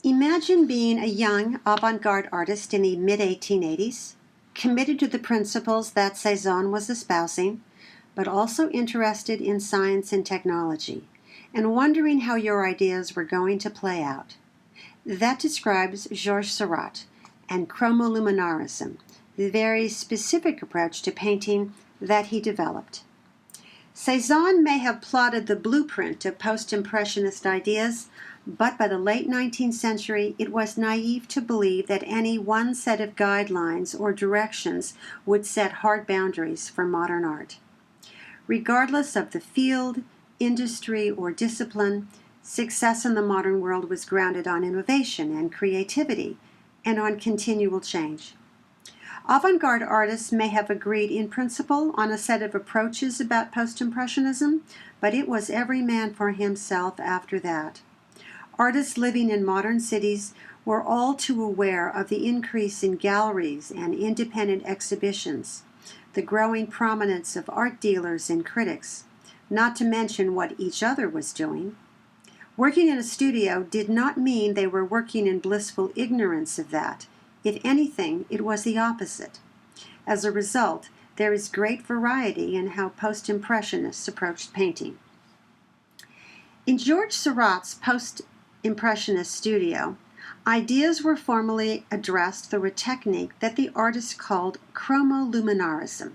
Imagine being a young avant-garde artist in the mid-1880s, committed to the principles that Cezanne was espousing, but also interested in science and technology, and wondering how your ideas were going to play out. That describes Georges Seruat and Chromoluminarism, the very specific approach to painting that he developed. Cezanne may have plotted the blueprint of post-impressionist ideas, but by the late 19th century it was naive to believe that any one set of guidelines or directions would set hard boundaries for modern art. Regardless of the field, industry, or discipline, success in the modern world was grounded on innovation and creativity, and on continual change. Avant-garde artists may have agreed in principle on a set of approaches about post-impressionism, but it was every man for himself after that. Artists living in modern cities were all too aware of the increase in galleries and independent exhibitions, the growing prominence of art dealers and critics, not to mention what each other was doing. Working in a studio did not mean they were working in blissful ignorance of that. If anything, it was the opposite. As a result, there is great variety in how post-impressionists approached painting. In Georges Seruat's post-impressionist studio, ideas were formally addressed through a technique that the artist called Chromoluminarism,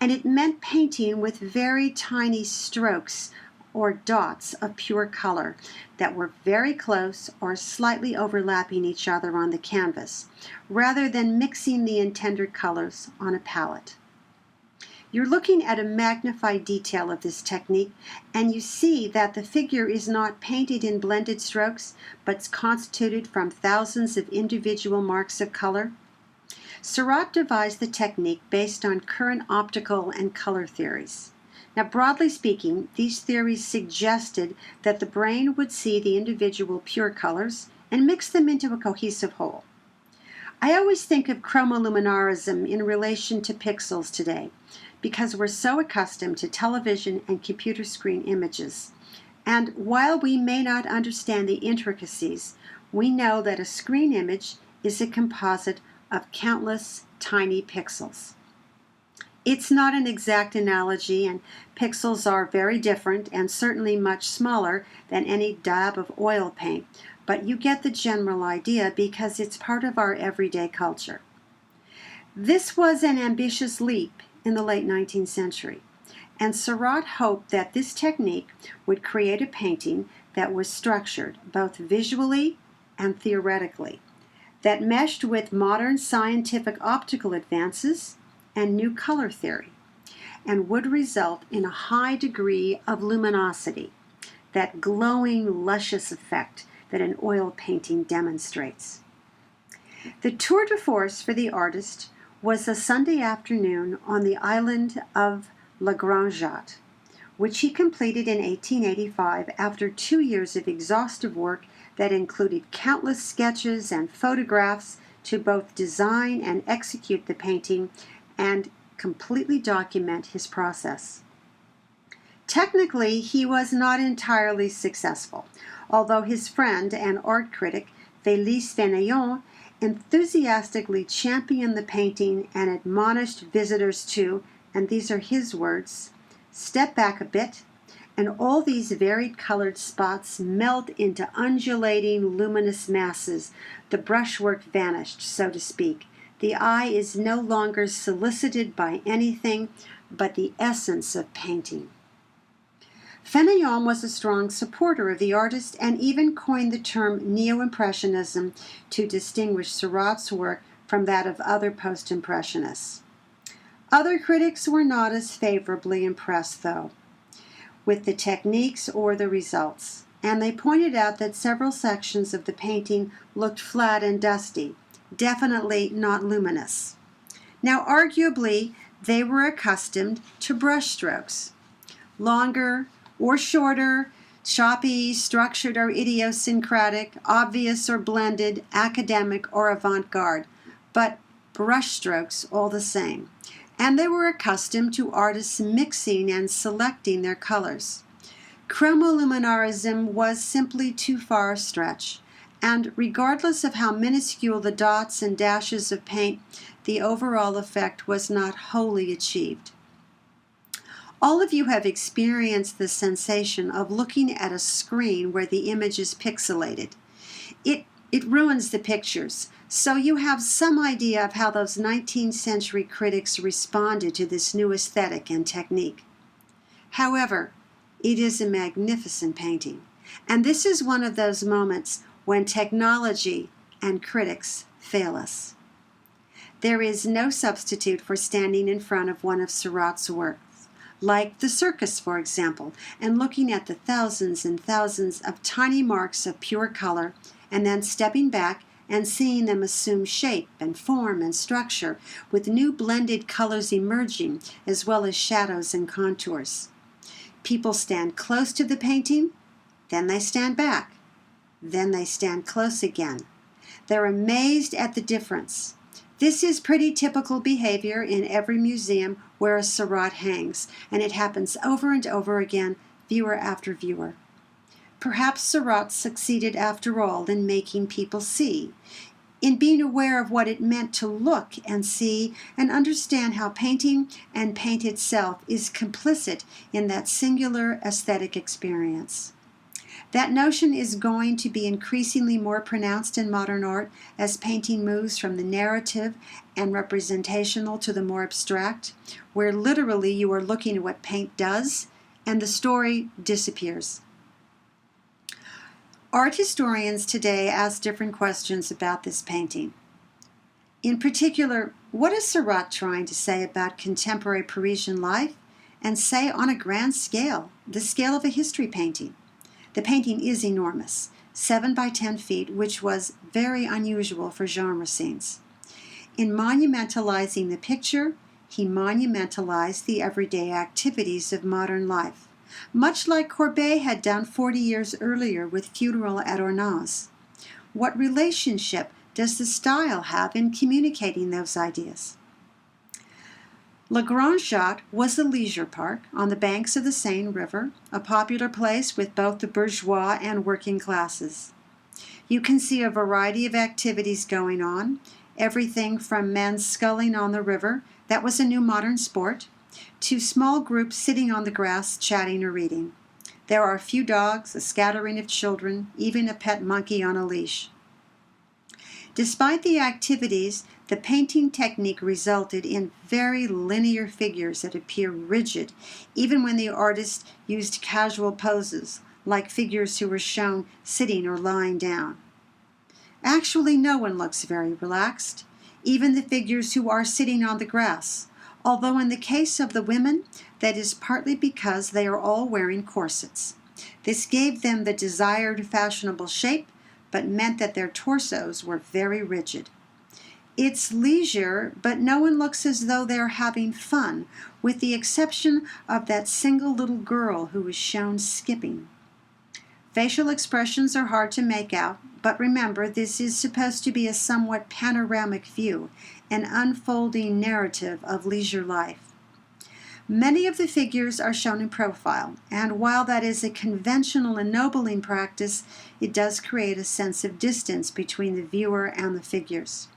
and it meant painting with very tiny strokes or dots of pure color that were very close or slightly overlapping each other on the canvas, rather than mixing the intended colors on a palette. You're looking at a magnified detail of this technique, and you see that the figure is not painted in blended strokes, but constituted from thousands of individual marks of color. Seurat devised the technique based on current optical and color theories. Now, broadly speaking, these theories suggested that the brain would see the individual pure colors and mix them into a cohesive whole. I always think of chromoluminarism in relation to pixels today, because we're so accustomed to television and computer screen images. And while we may not understand the intricacies, we know that a screen image is a composite of countless tiny pixels. It's not an exact analogy, and pixels are very different and certainly much smaller than any dab of oil paint, but you get the general idea because it's part of our everyday culture. This was an ambitious leap in the late 19th century, and Seurat hoped that this technique would create a painting that was structured both visually and theoretically, that meshed with modern scientific optical advances and new color theory, and would result in a high degree of luminosity, that glowing, luscious effect that an oil painting demonstrates. The tour de force for the artist was a Sunday afternoon on the island of La Grande, which he completed in 1885 after 2 years of exhaustive work that included countless sketches and photographs to both design and execute the painting and completely document his process. Technically, he was not entirely successful, although his friend and art critic Félix Fénéon enthusiastically championed the painting and admonished visitors to, and these are his words, "Step back a bit, and all these varied colored spots melt into undulating luminous masses. The brushwork vanished, so to speak. The eye is no longer solicited by anything but the essence of painting." Fénéon was a strong supporter of the artist and even coined the term Neo-Impressionism to distinguish Seurat's work from that of other post-impressionists. Other critics were not as favorably impressed, though, with the techniques or the results, and they pointed out that several sections of the painting looked flat and dusty, definitely not luminous. Now, arguably, they were accustomed to brushstrokes, longer or shorter, choppy, structured or idiosyncratic, obvious or blended, academic or avant-garde, but brushstrokes all the same. And they were accustomed to artists mixing and selecting their colors. Chromoluminarism was simply too far a stretch, And regardless of how minuscule the dots and dashes of paint, the overall effect was not wholly achieved. All of you have experienced the sensation of looking at a screen where the image is pixelated. It ruins the pictures, so you have some idea of how those 19th century critics responded to this new aesthetic and technique. However, it is a magnificent painting, and this is one of those moments when technology and critics fail us. There is no substitute for standing in front of one of Seurat's works, like the Circus, for example, and looking at the thousands and thousands of tiny marks of pure color, and then stepping back and seeing them assume shape and form and structure, with new blended colors emerging, as well as shadows and contours. People stand close to the painting, then they stand back, then they stand close again. They're amazed at the difference. This is pretty typical behavior in every museum where a Seurat hangs, and it happens over and over again, viewer after viewer. Perhaps Seurat succeeded after all in making people see, in being aware of what it meant to look and see and understand how painting and paint itself is complicit in that singular aesthetic experience. That notion is going to be increasingly more pronounced in modern art as painting moves from the narrative and representational to the more abstract, where literally you are looking at what paint does and the story disappears. Art historians today ask different questions about this painting. In particular, what is Seurat trying to say about contemporary Parisian life, and say on a grand scale, the scale of a history painting? The painting is enormous, 7 by 10 feet, which was very unusual for genre scenes. In monumentalizing the picture, he monumentalized the everyday activities of modern life, much like Courbet had done 40 years earlier with Funeral at Ornans. What relationship does the style have in communicating those ideas? Le Grand Jatte was a leisure park on the banks of the Seine River, a popular place with both the bourgeois and working classes. You can see a variety of activities going on, everything from men sculling on the river, that was a new modern sport, to small groups sitting on the grass chatting or reading. There are a few dogs, a scattering of children, even a pet monkey on a leash. Despite the activities, the painting technique resulted in very linear figures that appear rigid, even when the artist used casual poses, like figures who were shown sitting or lying down. Actually, no one looks very relaxed, even the figures who are sitting on the grass, although in the case of the women, that is partly because they are all wearing corsets. This gave them the desired fashionable shape, but meant that their torsos were very rigid. It's leisure, but no one looks as though they're having fun, with the exception of that single little girl who is shown skipping. Facial expressions are hard to make out, but remember, this is supposed to be a somewhat panoramic view, an unfolding narrative of leisure life. Many of the figures are shown in profile, and while that is a conventional ennobling practice, it does create a sense of distance between the viewer and the figures.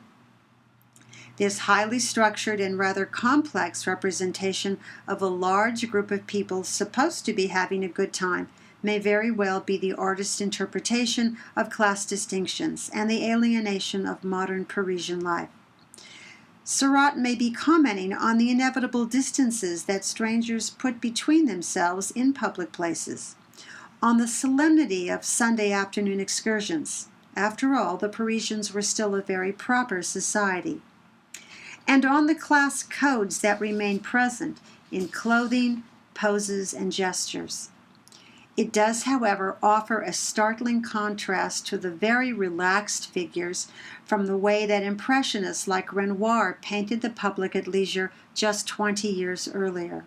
This highly structured and rather complex representation of a large group of people supposed to be having a good time may very well be the artist's interpretation of class distinctions and the alienation of modern Parisian life. Seurat may be commenting on the inevitable distances that strangers put between themselves in public places, on the solemnity of Sunday afternoon excursions. After all, the Parisians were still a very proper society. And on the class codes that remain present in clothing, poses, and gestures. It does, however, offer a startling contrast to the very relaxed figures from the way that Impressionists like Renoir painted the public at leisure just 20 years earlier.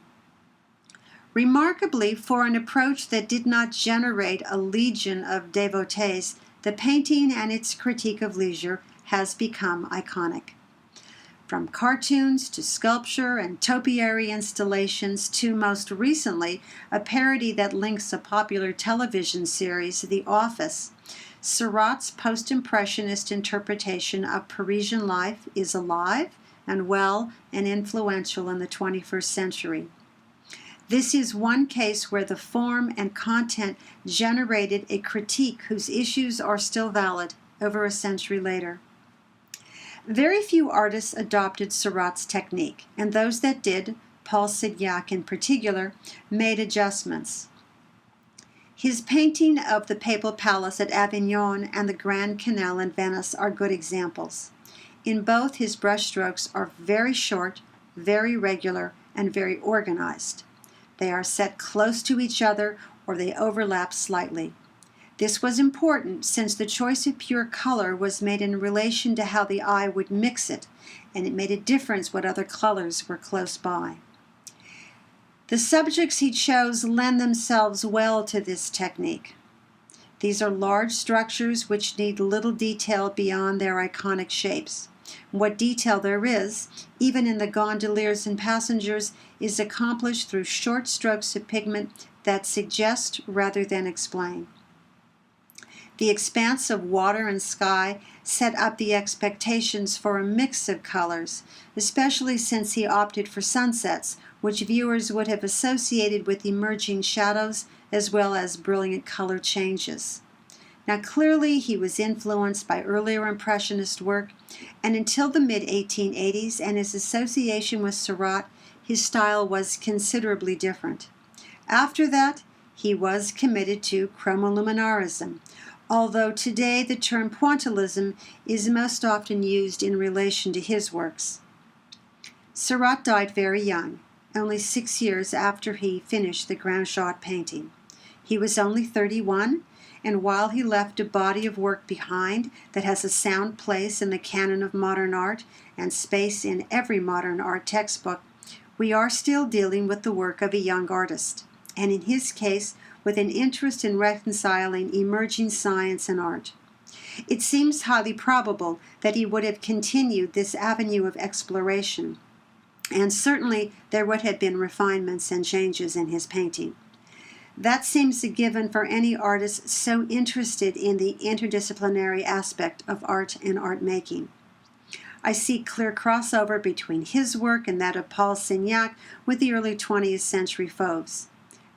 Remarkably, for an approach that did not generate a legion of devotees, the painting and its critique of leisure has become iconic. From cartoons to sculpture and topiary installations to, most recently, a parody that links a popular television series, The Office, Seurat's post-impressionist interpretation of Parisian life is alive and well and influential in the 21st century. This is one case where the form and content generated a critique whose issues are still valid over a century later. Very few artists adopted Seurat's technique, and those that did, Paul Signac in particular, made adjustments. His painting of the Papal Palace at Avignon and the Grand Canal in Venice are good examples. In both, his brushstrokes are very short, very regular, and very organized. They are set close to each other or they overlap slightly. This was important since the choice of pure color was made in relation to how the eye would mix it, and it made a difference what other colors were close by. The subjects he chose lend themselves well to this technique. These are large structures which need little detail beyond their iconic shapes. What detail there is, even in the gondoliers and passengers, is accomplished through short strokes of pigment that suggest rather than explain. The expanse of water and sky set up the expectations for a mix of colors, especially since he opted for sunsets, which viewers would have associated with emerging shadows as well as brilliant color changes. Now clearly he was influenced by earlier Impressionist work, and until the mid-1880s and his association with Seurat, his style was considerably different. After that, he was committed to Chromoluminarism, although today the term pointillism is most often used in relation to his works. Seurat died very young, only 6 years after he finished the Grande painting. He was only 31, and while he left a body of work behind that has a sound place in the canon of modern art and space in every modern art textbook, we are still dealing with the work of a young artist, and in his case, with an interest in reconciling emerging science and art. It seems highly probable that he would have continued this avenue of exploration, and certainly there would have been refinements and changes in his painting. That seems a given for any artist so interested in the interdisciplinary aspect of art and art making. I see clear crossover between his work and that of Paul Signac with the early 20th century Fauves.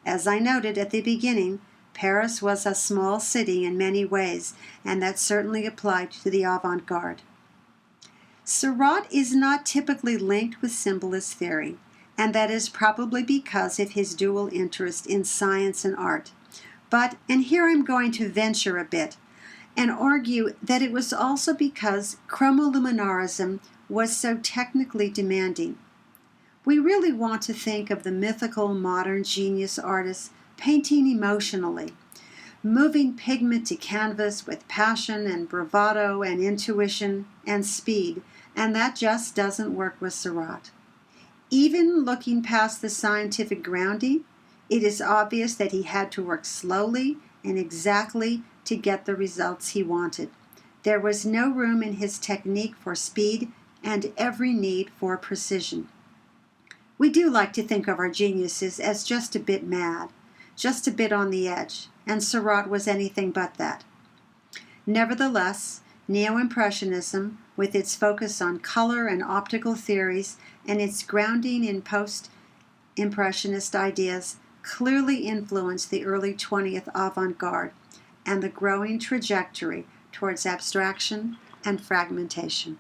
As I noted at the beginning, Paris was a small city in many ways, and that certainly applied to the avant-garde. Seurat is not typically linked with symbolist theory, and that is probably because of his dual interest in science and art. But, and here I'm going to venture a bit, and argue that it was also because Chromoluminarism was so technically demanding. We really want to think of the mythical modern genius artists painting emotionally, moving pigment to canvas with passion and bravado and intuition and speed, and that just doesn't work with Seurat. Even looking past the scientific grounding, it is obvious that he had to work slowly and exactly to get the results he wanted. There was no room in his technique for speed and every need for precision. We do like to think of our geniuses as just a bit mad, just a bit on the edge, and Seurat was anything but that. Nevertheless, Neo-Impressionism, with its focus on color and optical theories and its grounding in post-impressionist ideas, clearly influenced the early 20th avant-garde and the growing trajectory towards abstraction and fragmentation.